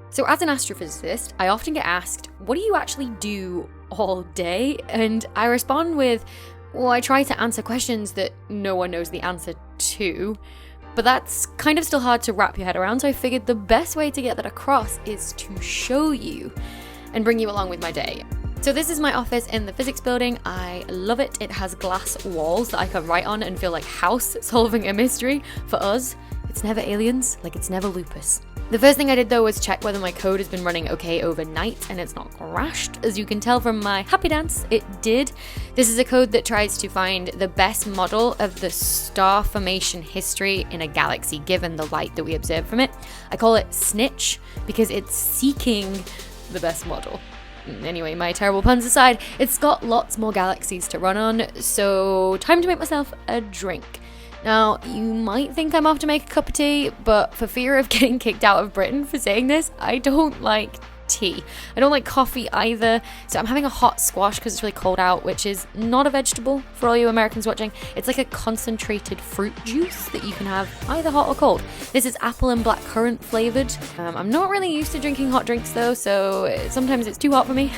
So as an astrophysicist, I often get asked, what do you actually do all day? And I respond with, well, I try to answer questions that no one knows the answer to. But that's kind of still hard to wrap your head around, so I figured the best way to get that across is to show you and bring you along with my day. So this is my office in the physics building. I love it. It has glass walls that I can write on and feel like house solving a mystery. For us, it's never aliens, like it's never lupus. The first thing I did though was check whether my code has been running okay overnight and it's not crashed. As you can tell from my happy dance, it did. This is a code that tries to find the best model of the star formation history in a galaxy given the light that we observe from it. I call it Snitch because it's seeking the best model. Anyway, my terrible puns aside, it's got lots more galaxies to run on, so time to make myself a drink. Now, you might think I'm off to make a cup of tea, but for fear of getting kicked out of Britain for saying this, I don't like tea. I don't like coffee either, so I'm having a hot squash because it's really cold out, which is not a vegetable for all you Americans watching. It's like a concentrated fruit juice that you can have either hot or cold. This is apple and blackcurrant flavored. I'm not really used to drinking hot drinks though, so sometimes it's too hot for me.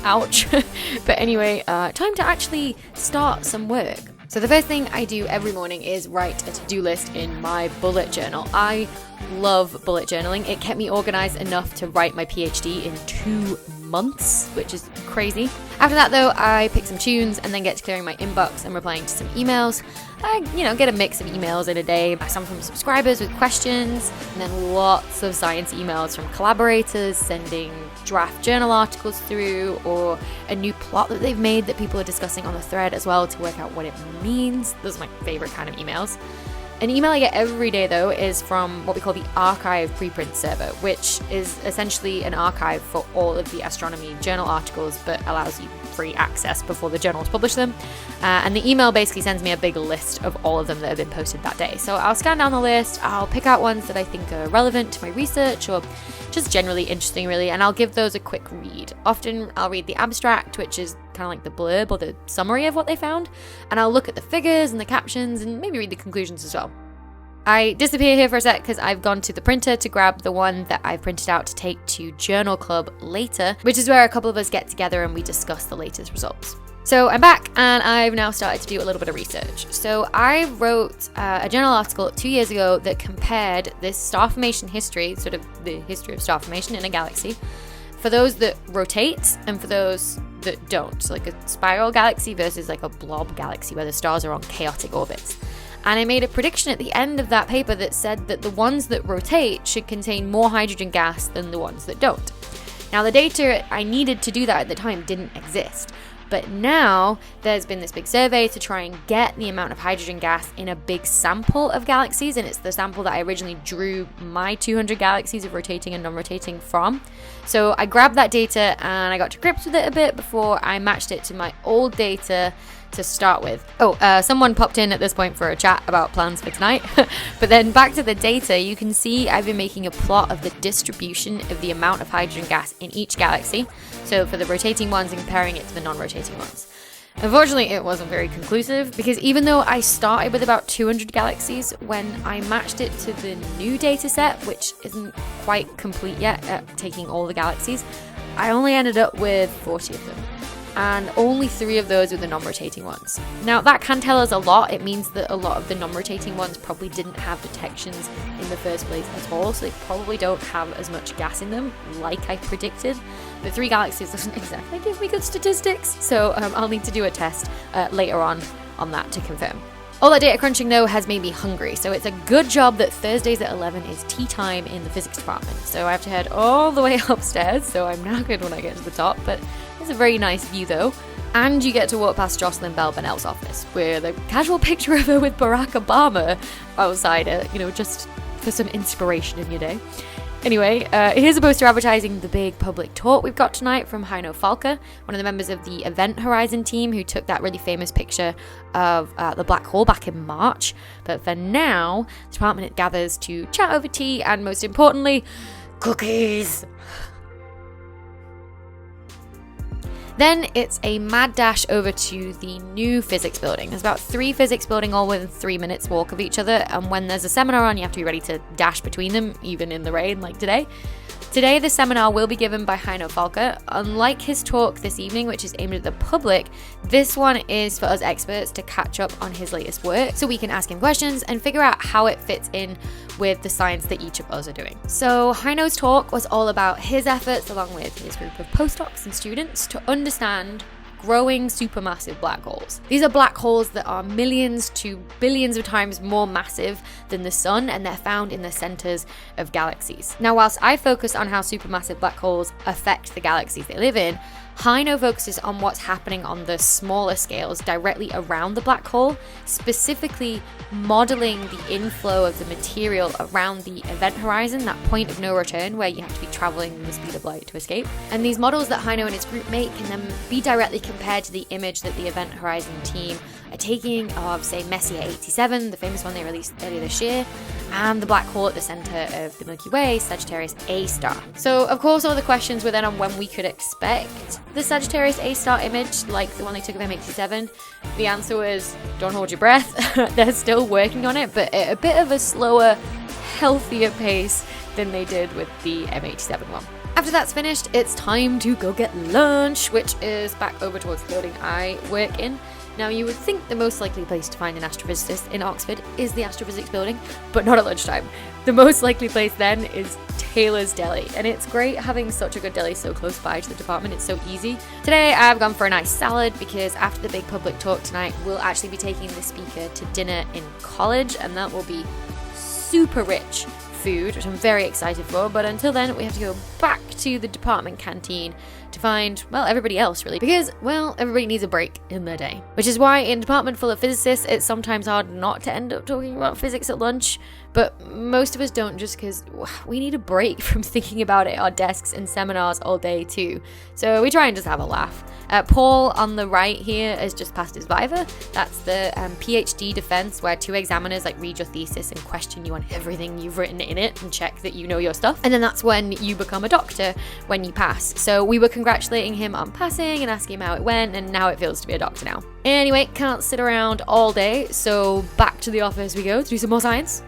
Ouch. But anyway, time to actually start some work. So the first thing I do every morning is write a to-do list in my bullet journal. I love bullet journaling. It kept me organized enough to write my PhD in 2 months, which is crazy. After that though, I pick some tunes and then get to clearing my inbox and replying to some emails. I, get a mix of emails in a day, some from subscribers with questions, and then lots of science emails from collaborators sending draft journal articles through, or a new plot that they've made that people are discussing on the thread as well to work out what it means. Those are my favorite kind of emails. An email I get every day though is from what we call the archive preprint server, which is essentially an archive for all of the astronomy journal articles, but allows you free access before the journals publish them. And the email basically sends me a big list of all of them that have been posted that day. So I'll scan down the list, I'll pick out ones that I think are relevant to my research or just generally interesting really, and I'll give those a quick read. Often I'll read the abstract, which is kind of like the blurb or the summary of what they found, and I'll look at the figures and the captions and maybe read the conclusions as well. I disappear here for a sec because I've gone to the printer to grab the one that I've printed out to take to Journal Club later, which is where a couple of us get together and we discuss the latest results. So I'm back and I've now started to do a little bit of research. So I wrote a journal article 2 years ago that compared this star formation history, sort of the history of star formation in a galaxy, for those that rotate and for those that don't. So like a spiral galaxy versus like a blob galaxy where the stars are on chaotic orbits. And I made a prediction at the end of that paper that said that the ones that rotate should contain more hydrogen gas than the ones that don't. Now the data I needed to do that at the time didn't exist. But now there's been this big survey to try and get the amount of hydrogen gas in a big sample of galaxies, and it's the sample that I originally drew my 200 galaxies of rotating and non-rotating from. So I grabbed that data and I got to grips with it a bit before I matched it to my old data to start with. Someone popped in at this point for a chat about plans for tonight. But then back to the data, you can see I've been making a plot of the distribution of the amount of hydrogen gas in each galaxy. So for the rotating ones and comparing it to the non-rotating ones. Unfortunately, it wasn't very conclusive because even though I started with about 200 galaxies, when I matched it to the new data set, which isn't quite complete yet at taking all the galaxies, I only ended up with 40 of them. And only 3 of those were the non-rotating ones. Now that can tell us a lot. It means that a lot of the non-rotating ones probably didn't have detections in the first place at all, so they probably don't have as much gas in them like I predicted. But 3 galaxies doesn't exactly give me good statistics, so I'll need to do a test later on that to confirm. All that data crunching though has made me hungry, so it's a good job that Thursdays at 11 is tea time in the physics department. So I have to head all the way upstairs, so I'm knackered when I get to the top, but it's a very nice view though. And you get to walk past Jocelyn Bell Burnell's office, with a casual picture of her with Barack Obama outside it, just for some inspiration in your day. Anyway, here's a poster advertising the big public talk we've got tonight from Heino Falke, one of the members of the Event Horizon team who took that really famous picture of the black hole back in March. But for now, the department gathers to chat over tea and, most importantly, cookies. Then it's a mad dash over to the new physics building. There's about 3 physics buildings all within 3 minutes walk of each other, and when there's a seminar on, you have to be ready to dash between them, even in the rain like today. Today, the seminar will be given by Heino Falke. Unlike his talk this evening, which is aimed at the public, this one is for us experts to catch up on his latest work so we can ask him questions and figure out how it fits in with the science that each of us are doing. So Heino's talk was all about his efforts, along with his group of postdocs and students, to understand growing supermassive black holes. These are black holes that are millions to billions of times more massive than the sun, and they're found in the centers of galaxies. Now, whilst I focus on how supermassive black holes affect the galaxies they live in, Heino focuses on what's happening on the smaller scales directly around the black hole, specifically modeling the inflow of the material around the event horizon, that point of no return where you have to be traveling the speed of light to escape. And these models that Heino and his group make can then be directly compared to the image that the event horizon team are taking of, say, Messier 87, the famous one they released earlier this year, and the black hole at the center of the Milky Way, Sagittarius A star. So, of course, all the questions were then on when we could expect the Sagittarius A star image, like the one they took of M87. The answer was, don't hold your breath. They're still working on it, but at a bit of a slower, healthier pace than they did with the M87 one. After that's finished, it's time to go get lunch, which is back over towards the building I work in. Now, you would think the most likely place to find an astrophysicist in Oxford is the Astrophysics building, but not at lunchtime. The most likely place then is Taylor's Deli, and it's great having such a good deli so close by to the department. It's so easy. Today, I've gone for a nice salad because after the big public talk tonight, we'll actually be taking the speaker to dinner in college, and that will be super rich food, which I'm very excited for. But until then, we have to go back to the department canteen to find, well, everybody else really, because, well, everybody needs a break in their day. Which is why in a department full of physicists, it's sometimes hard not to end up talking about physics at lunch, but most of us don't, just because we need a break from thinking about it at our desks and seminars all day too. So we try and just have a laugh. Paul on the right here has just passed his Viva. That's the PhD defense, where 2 examiners read your thesis and question you on everything you've written in it and check that you know your stuff. And then that's when you become a doctor, when you pass. So we were congratulating him on passing and asking him how it went, and how it feels to be a doctor now. Anyway, can't sit around all day, so back to the office we go to do some more science.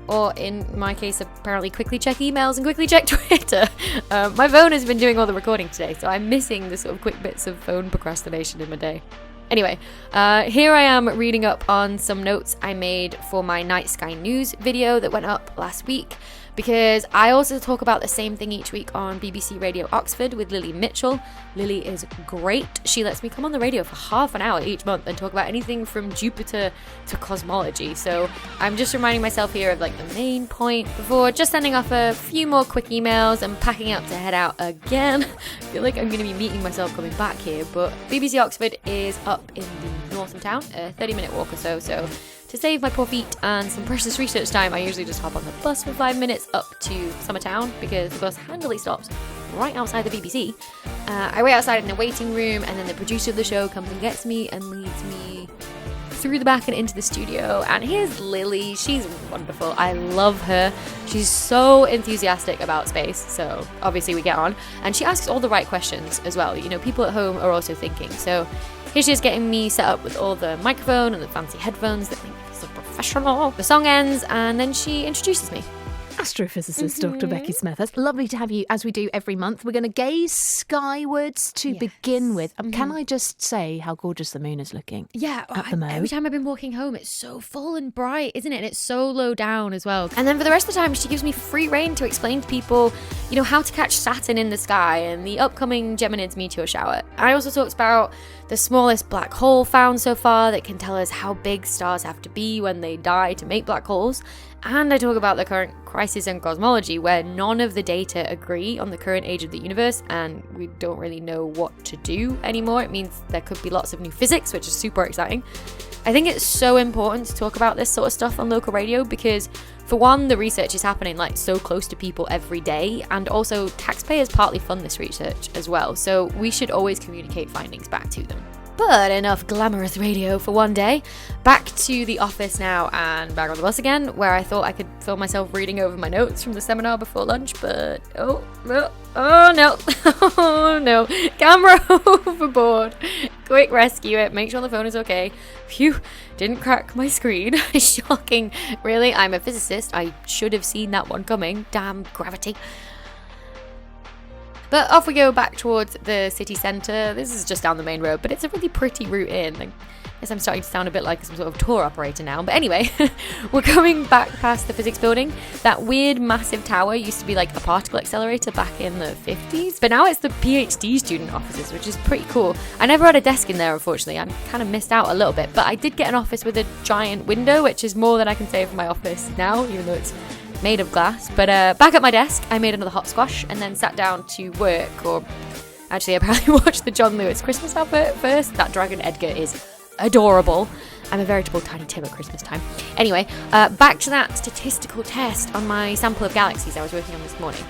Or in my case, apparently quickly check emails and quickly check Twitter. My phone has been doing all the recording today, so I'm missing the sort of quick bits of phone procrastination in my day. Anyway, here I am reading up on some notes I made for my Night Sky News video that went up last week, because I also talk about the same thing each week on BBC Radio Oxford with Lily Mitchell. Lily is great. She lets me come on the radio for half an hour each month and talk about anything from Jupiter to cosmology. So I'm just reminding myself here of the main point before just sending off a few more quick emails and packing up to head out again. I feel like I'm going to be meeting myself coming back here, but BBC Oxford is up in the northern town, a 30-minute walk or so. So to save my poor feet and some precious research time, I usually just hop on the bus for 5 minutes up to Summertown, because the bus handily stops right outside the BBC. I wait outside in a waiting room, and then the producer of the show comes and gets me and leads me through the back and into the studio. And here's Lily. She's wonderful. I love her. She's so enthusiastic about space, so obviously we get on. And she asks all the right questions as well. You know, people at home are also thinking. So here she is getting me set up with all the microphone and the fancy headphones that make me so professional. The song ends, and then she introduces me. Astrophysicist Dr. Becky Smethurst. Lovely to have you, as we do every month. We're going to gaze skywards to begin with. Can I just say how gorgeous the moon is looking? Yeah, at the moment. Every time I've been walking home, it's so full and bright, isn't it? And it's so low down as well. And then for the rest of the time, she gives me free rein to explain to people, you know, how to catch Saturn in the sky and the upcoming Geminids meteor shower. I also talked about the smallest black hole found so far that can tell us how big stars have to be when they die to make black holes. And I talk about the current crisis in cosmology, where none of the data agree on the current age of the universe, and we don't really know what to do anymore. It means there could be lots of new physics, which is super exciting. I think it's so important to talk about this sort of stuff on local radio, because for one, the research is happening so close to people every day, and also taxpayers partly fund this research as well, so we should always communicate findings back to them. But enough glamorous radio for one day. Back to the office now and back on the bus again, where I thought I could film myself reading over my notes from the seminar before lunch, but oh no, oh no, camera overboard. Quick rescue it, make sure the phone is okay. Phew, didn't crack my screen. Shocking. Really, I'm a physicist. I should have seen that one coming. Damn gravity. But off we go back towards the city centre. This is just down the main road, but it's a really pretty route in. I guess I'm starting to sound a bit like some sort of tour operator now. But anyway, we're coming back past the physics building. That weird massive tower used to be like a particle accelerator back in the 50s. But now it's the PhD student offices, which is pretty cool. I never had a desk in there, unfortunately. I kind of missed out a little bit. But I did get an office with a giant window, which is more than I can say for my office now, even though it's made of glass. But back at my desk, I made another hot squash and then sat down to work, or actually I probably watched the John Lewis Christmas advert first. That Dragon Edgar is adorable. I'm a veritable Tiny Tim at Christmas time. Anyway, back to that statistical test on my sample of galaxies I was working on this morning.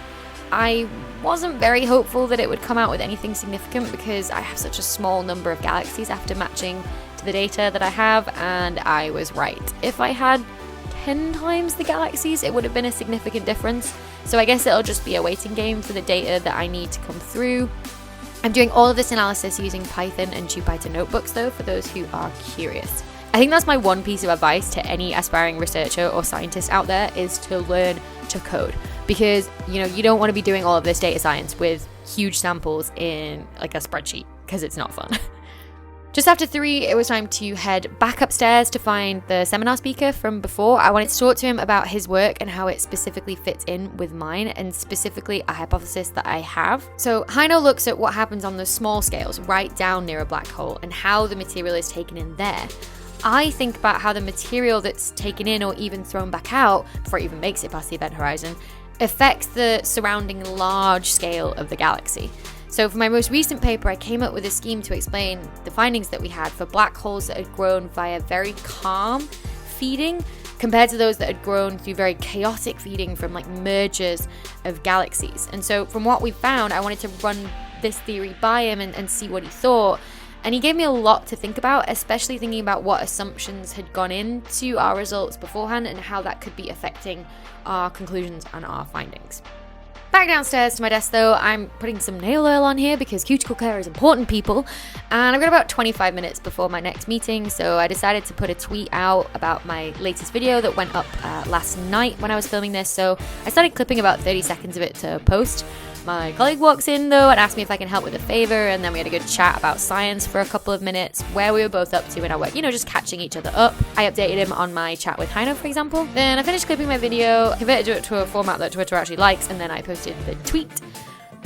I wasn't very hopeful that it would come out with anything significant because I have such a small number of galaxies after matching to the data that I have, and I was right. If I had 10 times the galaxies, it would have been a significant difference. So I guess it'll just be a waiting game for the data that I need to come through. I'm doing all of this analysis using Python and Jupyter notebooks though, for those who are curious. I think that's my one piece of advice to any aspiring researcher or scientist out there, is to learn to code. Because, you don't want to be doing all of this data science with huge samples in like a spreadsheet, because it's not fun. Just after 3, it was time to head back upstairs to find the seminar speaker from before. I wanted to talk to him about his work and how it specifically fits in with mine, and specifically a hypothesis that I have. So Heino looks at what happens on the small scales right down near a black hole and how the material is taken in there. I think about how the material that's taken in or even thrown back out before it even makes it past the event horizon affects the surrounding large scale of the galaxy. So for my most recent paper, I came up with a scheme to explain the findings that we had for black holes that had grown via very calm feeding compared to those that had grown through very chaotic feeding from like mergers of galaxies. And so from what we found, I wanted to run this theory by him and see what he thought. And he gave me a lot to think about, especially thinking about what assumptions had gone into our results beforehand and how that could be affecting our conclusions and our findings. Back downstairs to my desk though, I'm putting some nail oil on here because cuticle care is important, people. And I've got about 25 minutes before my next meeting, so I decided to put a tweet out about my latest video that went up last night when I was filming this. So I started clipping about 30 seconds of it to post. My colleague walks in though and asked me if I can help with a favor, and then we had a good chat about science for a couple of minutes, where we were both up to in our work, just catching each other up. I updated him on my chat with Heino, for example. Then I finished clipping my video, converted it to a format that Twitter actually likes, and then I posted the tweet.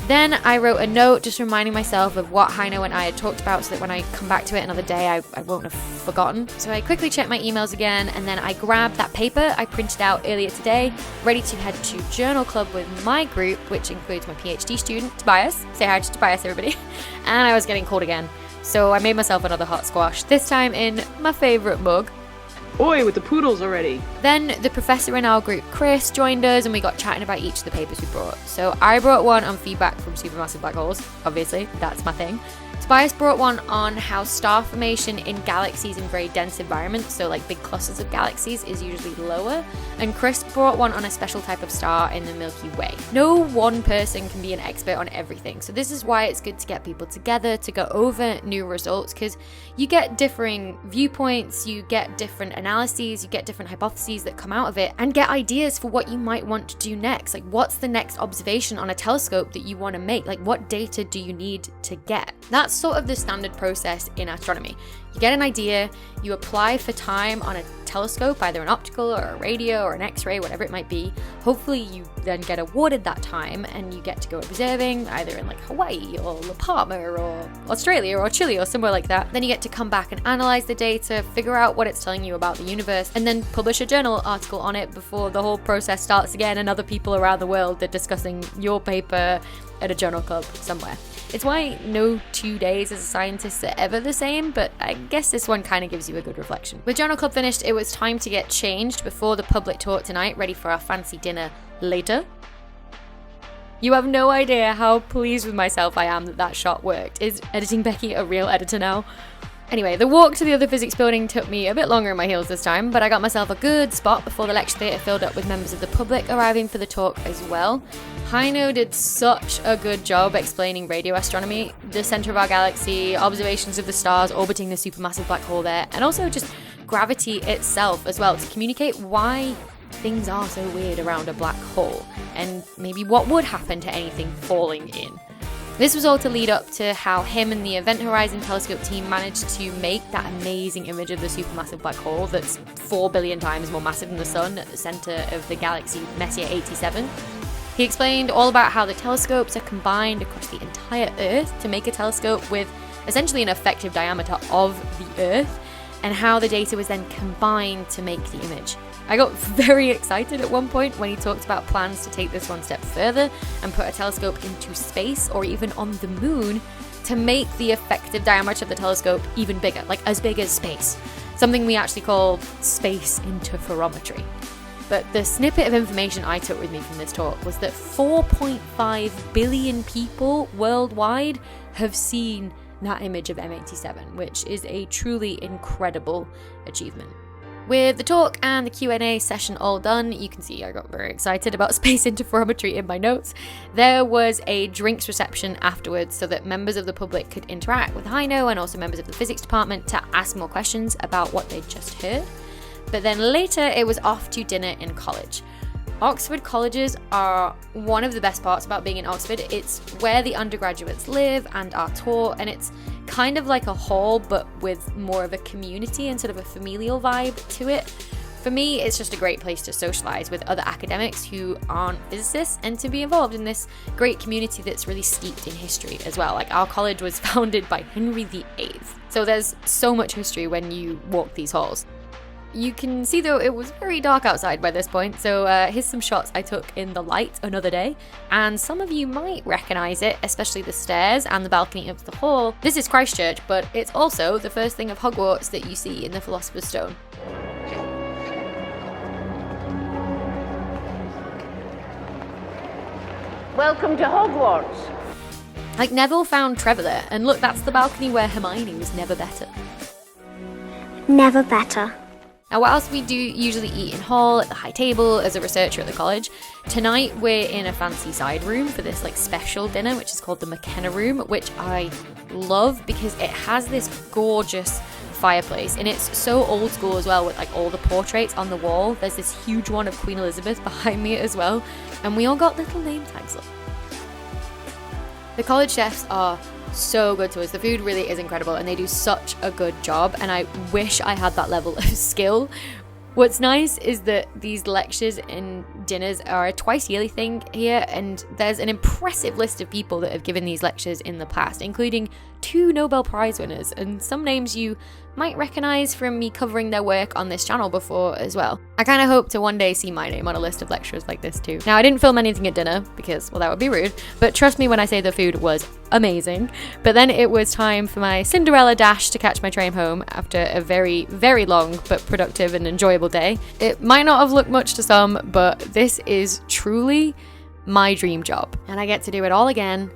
Then I wrote a note just reminding myself of what Heino and I had talked about so that when I come back to it another day, I won't have forgotten. So I quickly checked my emails again, and then I grabbed that paper I printed out earlier today, ready to head to Journal Club with my group, which includes my PhD student, Tobias. Say hi to Tobias, everybody. And I was getting cold again. So I made myself another hot squash, this time in my favourite mug. Oi, with the poodles already. Then the professor in our group, Chris, joined us and we got chatting about each of the papers we brought. So I brought one on feedback from supermassive black holes, obviously, that's my thing. Tobias brought one on how star formation in galaxies in very dense environments, so like big clusters of galaxies, is usually lower. And Chris brought one on a special type of star in the Milky Way. No one person can be an expert on everything, so this is why it's good to get people together to go over new results, because you get differing viewpoints, you get different analyses, you get different hypotheses that come out of it, and get ideas for what you might want to do next. Like, what's the next observation on a telescope that you want to make? Like, what data do you need to get? That's sort of the standard process in astronomy. You get an idea, you apply for time on a telescope, either an optical or a radio or an X-ray, whatever it might be. Hopefully you then get awarded that time and you get to go observing either in like Hawaii or La Palma or Australia or Chile or somewhere like that. Then you get to come back and analyze the data, figure out what it's telling you about the universe, and then publish a journal article on it before the whole process starts again and other people around the world are discussing your paper at a journal club somewhere. It's why no 2 days as a scientist are ever the same, but I guess this one kind of gives you a good reflection. With Journal Club finished, it was time to get changed before the public talk tonight, ready for our fancy dinner later. You have no idea how pleased with myself I am that shot worked. Is editing Becky a real editor now? Anyway, the walk to the other physics building took me a bit longer in my heels this time, but I got myself a good spot before the lecture theatre filled up with members of the public arriving for the talk as well. Heino did such a good job explaining radio astronomy, the centre of our galaxy, observations of the stars orbiting the supermassive black hole there, and also just gravity itself as well, to communicate why things are so weird around a black hole, and maybe what would happen to anything falling in. This was all to lead up to how him and the Event Horizon Telescope team managed to make that amazing image of the supermassive black hole that's 4 billion times more massive than the Sun at the centre of the galaxy Messier 87. He explained all about how the telescopes are combined across the entire Earth to make a telescope with essentially an effective diameter of the Earth, and how the data was then combined to make the image. I got very excited at one point when he talked about plans to take this one step further and put a telescope into space or even on the moon to make the effective diameter of the telescope even bigger, like as big as space. Something we actually call space interferometry. But the snippet of information I took with me from this talk was that 4.5 billion people worldwide have seen that image of M87, which is a truly incredible achievement. With the talk and the Q&A session all done, you can see I got very excited about space interferometry in my notes. There was a drinks reception afterwards so that members of the public could interact with Heino and also members of the physics department to ask more questions about what they'd just heard. But then later it was off to dinner in college. Oxford colleges are one of the best parts about being in Oxford. It's where the undergraduates live and are taught, and it's kind of like a hall but with more of a community and sort of a familial vibe to it. For me, it's just a great place to socialise with other academics who aren't physicists and to be involved in this great community that's really steeped in history as well. Like, our college was founded by Henry VIII, so there's so much history when you walk these halls. You can see, though, it was very dark outside by this point, so here's some shots I took in the light another day, and some of you might recognise it, especially the stairs and the balcony of the hall. This is Christchurch, but it's also the first thing of Hogwarts that you see in the Philosopher's Stone. Welcome to Hogwarts. Like, Neville found Trevor there, and look, that's the balcony where Hermione was never better. Never better. Now, whilst we do usually eat in hall at the high table as a researcher at the college, tonight we're in a fancy side room for this special dinner, which is called the McKenna Room, which I love because it has this gorgeous fireplace, and it's so old school as well, with all the portraits on the wall. There's this huge one of Queen Elizabeth behind me as well, and we all got little name tags up. The college chefs are so good to us. The food really is incredible and they do such a good job, and I wish I had that level of skill. What's nice is that these lectures and dinners are a twice yearly thing here, and there's an impressive list of people that have given these lectures in the past, including 2 Nobel Prize winners and some names you might recognise from me covering their work on this channel before as well. I kind of hope to one day see my name on a list of lecturers like this too. Now, I didn't film anything at dinner because, well, that would be rude, but trust me when I say the food was amazing. But then it was time for my Cinderella dash to catch my train home after a very, very long but productive and enjoyable day. It might not have looked much to some, but this is truly my dream job, and I get to do it all again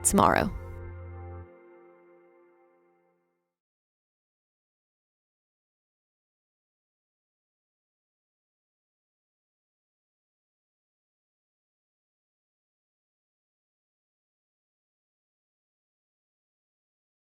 tomorrow.